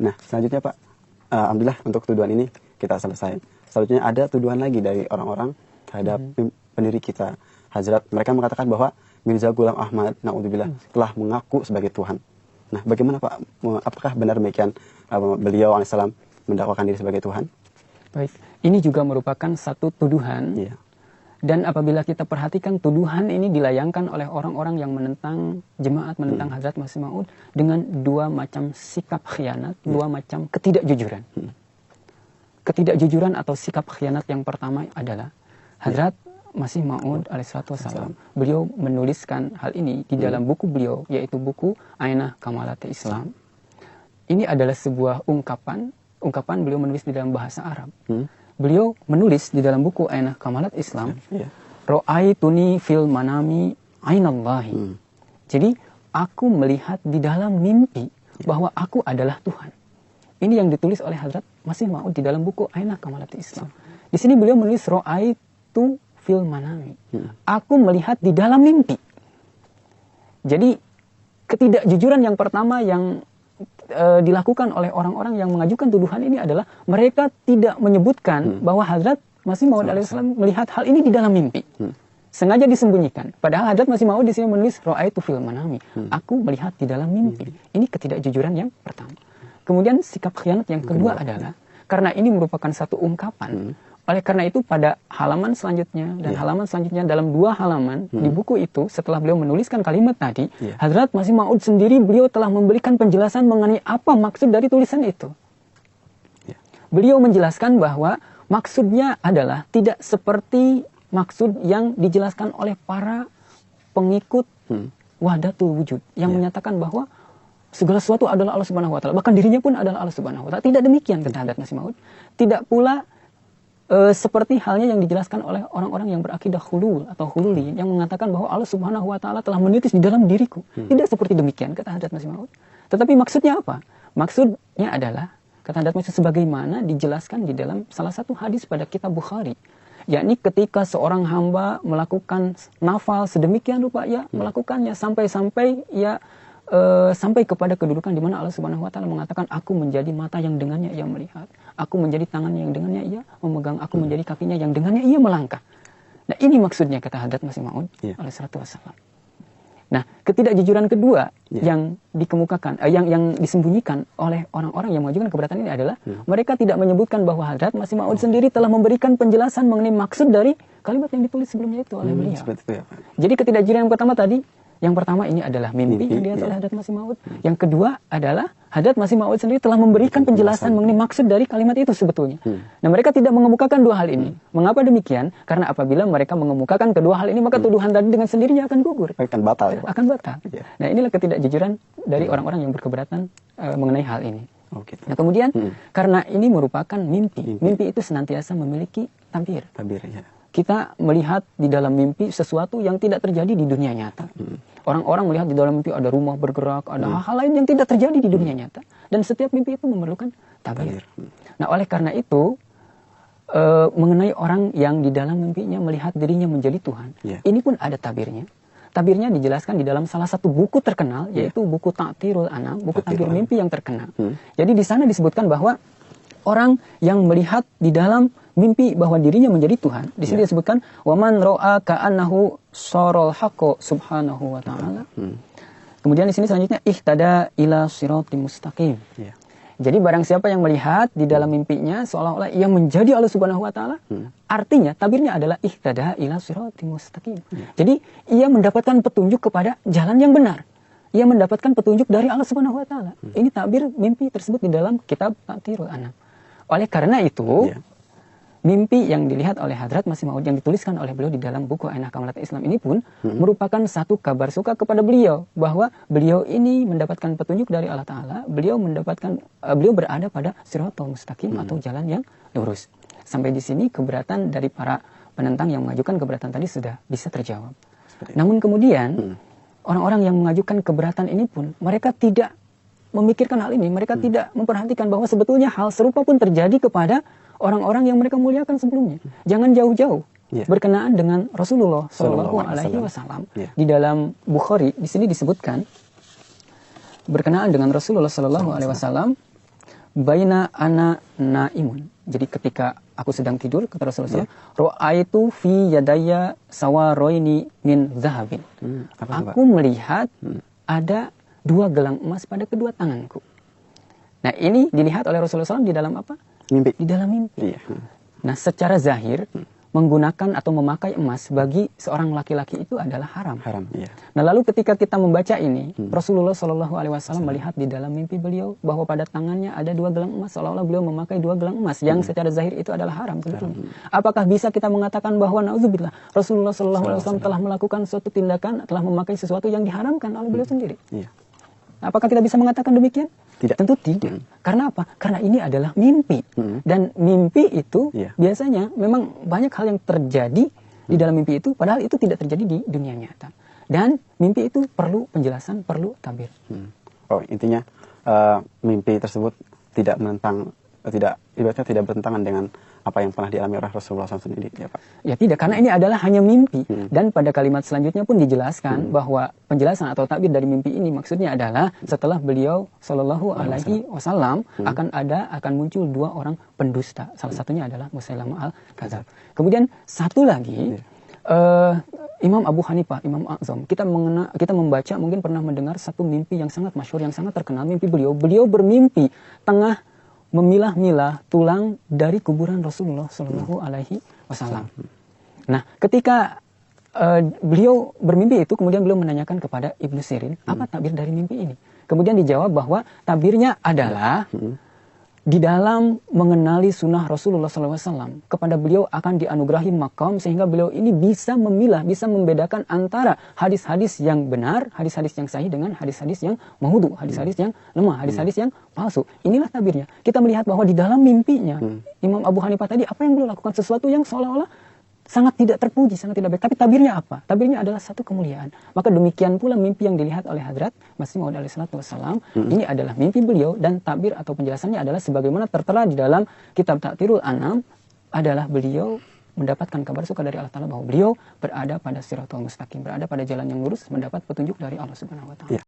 Nah, selanjutnya Pak, alhamdulillah untuk tuduhan ini kita selesai. Selanjutnya ada tuduhan lagi dari orang-orang terhadap pendiri kita, Hazrat. Mereka mengatakan bahwa Mirza Ghulam Ahmad, naudzubillah, telah mengaku sebagai Tuhan. Nah, bagaimana Pak? Apakah benar demikian beliau alaihissalam mendakwakan diri sebagai Tuhan? Baik, ini juga merupakan satu tuduhan. Iya. Dan apabila kita perhatikan tuduhan ini dilayangkan oleh orang-orang yang menentang jemaat, menentang Hazrat Masih Maud dengan dua macam sikap khianat, dua macam ketidakjujuran. Ketidakjujuran atau sikap khianat yang pertama adalah Hazrat Masih Maud alaihissalatu wassalam, beliau menuliskan hal ini di dalam buku beliau, yaitu buku Ainah Kamalat Islam. Ini adalah sebuah ungkapan beliau menulis di dalam bahasa Arab. Beliau menulis di dalam buku Ainah Kamalat Islam, Ra'aituni fil manami ainallahi. Jadi, aku melihat di dalam mimpi bahwa aku adalah Tuhan. Ini yang ditulis oleh Hazrat Masih Maud di dalam buku Ainah Kamalat Islam. Di sini beliau menulis Ra'aitu fil manami. Aku melihat di dalam mimpi. Jadi, ketidakjujuran yang pertama yang dilakukan oleh orang-orang yang mengajukan tuduhan ini adalah mereka tidak menyebutkan bahwa Hazrat Masih Maud alaihissalam melihat hal ini di dalam mimpi. Sengaja disembunyikan. Padahal Hazrat Masih Maud di sini menulis Ra'aitu fil manami. Aku melihat di dalam mimpi. Ini ketidakjujuran yang pertama. Kemudian sikap khianat yang kedua adalah karena ini merupakan satu ungkapan. Oleh karena itu pada halaman selanjutnya dan halaman selanjutnya dalam dua halaman di buku itu setelah beliau menuliskan kalimat tadi, Hazrat Masih Maud sendiri beliau telah memberikan penjelasan mengenai apa maksud dari tulisan itu. Beliau menjelaskan bahwa maksudnya adalah tidak seperti maksud yang dijelaskan oleh para pengikut Wahdatul Wujud yang menyatakan bahwa segala sesuatu adalah Allah Subhanahu wa taala, bahkan dirinya pun adalah Allah Subhanahu wa taala. Tidak demikian kata Hazrat Masih Maud. Tidak pula seperti halnya yang dijelaskan oleh orang-orang yang berakidah hulul atau hululi yang mengatakan bahwa Allah Subhanahu wa taala telah menitis di dalam diriku. Tidak seperti demikian kata Hazrat Masih Maud. Tetapi maksudnya apa? Maksudnya adalah kata Hazrat Masih sebagaimana dijelaskan di dalam salah satu hadis pada kitab Bukhari, yakni ketika seorang hamba melakukan nafal sedemikian rupa melakukannya sampai-sampai sampai kepada kedudukan di mana Allah Subhanahu wa taala mengatakan aku menjadi mata yang dengannya ia melihat, aku menjadi tangan yang dengannya ia memegang, aku menjadi kakinya yang dengannya ia melangkah. Nah, ini maksudnya kata Hazrat Masih Maud alaihissalatu wassalam. Nah, ketidakjujuran kedua yang dikemukakan yang disembunyikan oleh orang-orang yang mengajukan keberatan ini adalah mereka tidak menyebutkan bahwa Hazrat Masih Maud sendiri telah memberikan penjelasan mengenai maksud dari kalimat yang ditulis sebelumnya itu oleh beliau. Jadi ketidakjujuran yang pertama tadi, yang pertama ini adalah mimpi yang dilihat oleh Hazrat Masih Maud. Yang kedua adalah Hazrat Masih Maud sendiri telah memberikan penjelasan mengenai maksud dari kalimat itu sebetulnya. Nah, mereka tidak mengemukakan dua hal ini. Mengapa demikian? Karena apabila mereka mengemukakan kedua hal ini, maka tuduhan tadi dengan sendirinya akan gugur. Akan batal ya, Pak? Akan batal. Nah, inilah ketidakjujuran dari orang-orang yang berkeberatan mengenai hal ini. Nah, kemudian karena ini merupakan mimpi. Mimpi itu senantiasa memiliki tabir. Kita melihat di dalam mimpi sesuatu yang tidak terjadi di dunia nyata. Orang-orang melihat di dalam mimpi ada rumah bergerak, ada hal-hal lain yang tidak terjadi di dunia nyata. Dan setiap mimpi itu memerlukan tabir. Nah, oleh karena itu, mengenai orang yang di dalam mimpinya melihat dirinya menjadi Tuhan, ini pun ada tabirnya. Tabirnya dijelaskan di dalam salah satu buku terkenal, yaitu buku Ta'tirul Anam, buku tabir mimpi yang terkenal. Jadi di sana disebutkan bahwa orang yang melihat di dalam mimpi bahwa dirinya menjadi Tuhan, di sini disebutkan waman ro'a ka'annahu sorol haqqo subhanahu wa ta'ala. Kemudian di sini selanjutnya ihtada ila siratim mustaqim. Jadi barang siapa yang melihat di dalam mimpinya seolah-olah ia menjadi Allah Subhanahu wa taala, artinya tabirnya adalah ihtada ila siratim mustaqim. Jadi ia mendapatkan petunjuk kepada jalan yang benar. Ia mendapatkan petunjuk dari Allah Subhanahu wa taala. Ini tabir mimpi tersebut di dalam kitab Ta'tirul Anam. Oleh karena itu, mimpi yang dilihat oleh Hazrat Masih Maud yang dituliskan oleh beliau di dalam buku Ainah Kamalat Islam ini pun merupakan satu kabar suka kepada beliau bahwa beliau ini mendapatkan petunjuk dari Allah Taala, beliau berada pada Shiratal Mustaqim atau jalan yang lurus. Sampai di sini keberatan dari para penentang yang mengajukan keberatan tadi sudah bisa terjawab. Namun kemudian orang-orang yang mengajukan keberatan ini pun mereka tidak memikirkan hal ini, mereka tidak memperhatikan bahwa sebetulnya hal serupa pun terjadi kepada orang-orang yang mereka muliakan sebelumnya. Jangan jauh-jauh. Berkenaan dengan Rasulullah Shallallahu Alaihi Wasallam di dalam Bukhari, di sini disebutkan berkenaan dengan Rasulullah Shallallahu Alaihi Wasallam baina ana naimun. Jadi ketika aku sedang tidur, kata Rasulullah, ro'aitu fi yadaya sawaroini min zahabin. Aku melihat ada 2 gelang emas pada kedua tanganku. Nah, ini dilihat oleh Rasulullah SAW di dalam apa? Mimpi. Di dalam mimpi. Iya. Nah, secara zahir, menggunakan atau memakai emas bagi seorang laki-laki itu adalah haram. Haram, iya. Nah, lalu ketika kita membaca ini, Rasulullah Shallallahu Alaihi Wasallam melihat di dalam mimpi beliau bahwa pada tangannya ada 2 gelang emas, seolah-olah beliau memakai 2 gelang emas yang secara zahir itu adalah haram sebetulnya. Apakah bisa kita mengatakan bahwa nauzubillah Rasulullah Shallallahu Alaihi Wasallam telah melakukan suatu tindakan, telah memakai sesuatu yang diharamkan oleh beliau sendiri? Iya. Apakah kita bisa mengatakan demikian? Tidak. Tentu tidak. Karena apa? Karena ini adalah mimpi. Dan mimpi itu biasanya memang banyak hal yang terjadi di dalam mimpi itu, padahal itu tidak terjadi di dunia nyata. Dan mimpi itu perlu penjelasan, perlu tabir. Oh, intinya mimpi tersebut tidak menentang, ibaratnya tidak bertentangan dengan apa yang pernah dialami oleh Rasulullah SAW sendiri, ya Pak? Ya tidak, karena ini adalah hanya mimpi. Dan pada kalimat selanjutnya pun dijelaskan bahwa penjelasan atau takbir dari mimpi ini maksudnya adalah setelah beliau Shallallahu Alaihi Wasallam akan muncul 2 orang pendusta. Salah satunya adalah Musailamah al-Kadzab. Kemudian satu lagi, Imam Abu Hanifah, Imam A'zam, kita membaca, mungkin pernah mendengar satu mimpi yang sangat masyhur, yang sangat terkenal, mimpi beliau. Beliau bermimpi tengah memilah-milah tulang dari kuburan Rasulullah Shallallahu Alaihi Wasallam. Nah, ketika beliau bermimpi itu, kemudian beliau menanyakan kepada Ibnu Sirin, apa takbir dari mimpi ini? Kemudian dijawab bahwa takbirnya adalah di dalam mengenali sunnah Rasulullah SAW, kepada beliau akan dianugerahi maqam sehingga beliau ini bisa memilah, bisa membedakan antara hadis-hadis yang benar, hadis-hadis yang sahih dengan hadis-hadis yang maudhu, hadis-hadis yang lemah, hadis-hadis yang palsu. Inilah tabirnya. Kita melihat bahwa di dalam mimpinya Imam Abu Hanifah tadi, apa yang beliau lakukan? Sesuatu yang seolah-olah sangat tidak terpuji, sangat tidak baik. Tapi tabirnya apa? Tabirnya adalah satu kemuliaan. Maka demikian pula mimpi yang dilihat oleh Hadrat Masih Maud alaihissalatu wassalam. Ini adalah mimpi beliau, dan tabir atau penjelasannya adalah sebagaimana tertera di dalam kitab Ta'tirul Anam, adalah beliau mendapatkan kabar suka dari Allah Ta'ala bahwa beliau berada pada Siratul Mustaqim, berada pada jalan yang lurus, mendapat petunjuk dari Allah Subhanahu wa Ta'ala.